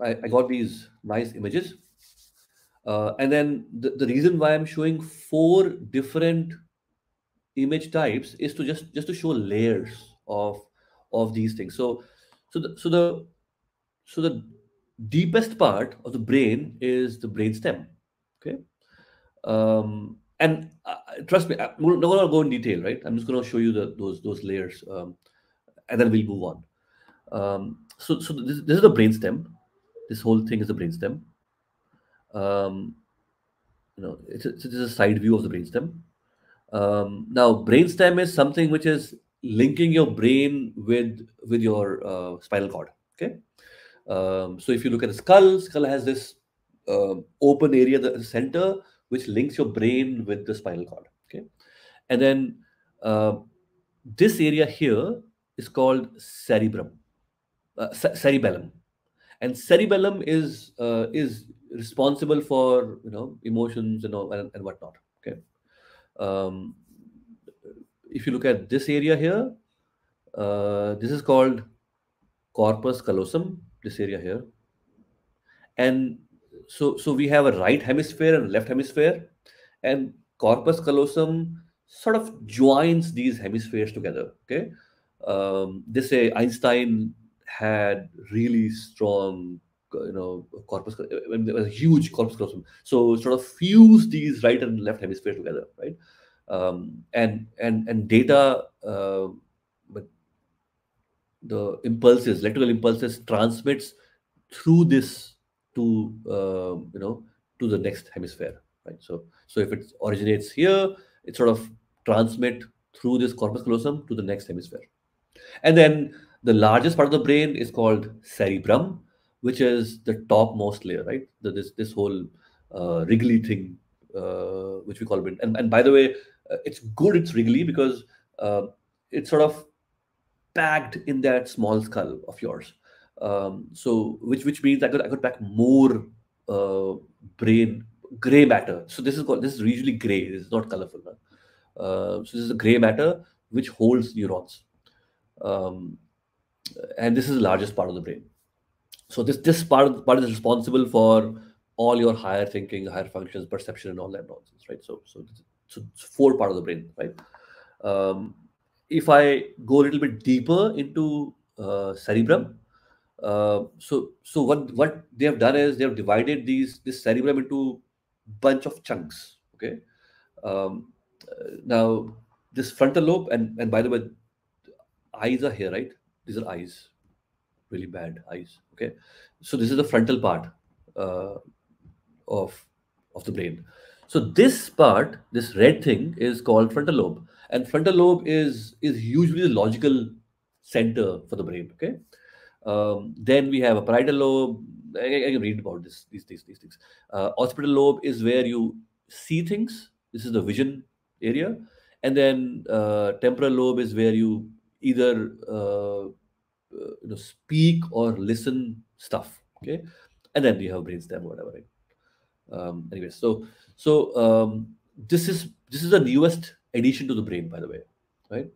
I got these nice images. And then the reason why I'm showing four different image types is to just to show layers of these things. So the deepest part of the brain is the brain stem. Okay. And trust me, I'm not going to go in detail, right? I'm just going to show you those layers, and then we'll move on. So this is the brain stem. This whole thing is the brain stem. Um, it's a side view of the brainstem. Now, brainstem is something which is linking your brain with your spinal cord. Okay. So if you look at the skull has this open area at the center which links your brain with the spinal cord. Okay. And then uh, this area here is called cerebrum, cerebellum, and cerebellum is responsible for emotions and all and whatnot. Okay. um, if you look at this area here, this is called corpus callosum, this area here. And so we have a right hemisphere and a left hemisphere, and corpus callosum sort of joins these hemispheres together. Okay. They say Einstein had really strong corpus, when there was a huge corpus callosum, so sort of fuse these right and left hemispheres together, right? And data, but the impulses, electrical impulses, transmits through this to to the next hemisphere, right? So if it originates here, it sort of transmit through this corpus callosum to the next hemisphere. And then the largest part of the brain is called cerebrum, which is the topmost layer, right? This whole wriggly thing, which we call brain. And by the way, it's good it's wriggly because uh, it's sort of packed in that small skull of yours. So which means I could pack more uh, brain gray matter. So this is usually gray. This is not colorful. Huh? So this is a gray matter which holds neurons, um, and this is the largest part of the brain. So this part is responsible for all your higher thinking, higher functions, perception, and all that nonsense, right? So it's four part of the brain, right? Um, if I go a little bit deeper into cerebrum, so what they have done is they have divided this cerebrum into bunch of chunks. Okay. Um, Now this frontal lobe, and by the way, eyes are here, right? These are eyes, really bad eyes. Okay. So this is the frontal part uh, of of the brain. So this part, this red thing, is called frontal lobe, and frontal lobe is usually the logical center for the brain. Okay. Then we have a parietal lobe. I can read about these things. Occipital lobe is where you see things. This is the vision area, and then temporal lobe is where you either speak or listen stuff. Okay, and then we have brainstem or whatever. Right? Anyways, this is the newest addition to the brain, by the way, right?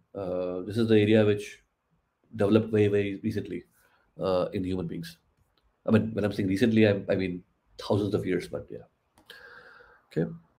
This is the area which developed very recently in human beings. I mean, when I'm saying recently, I mean thousands of years, but yeah. Okay.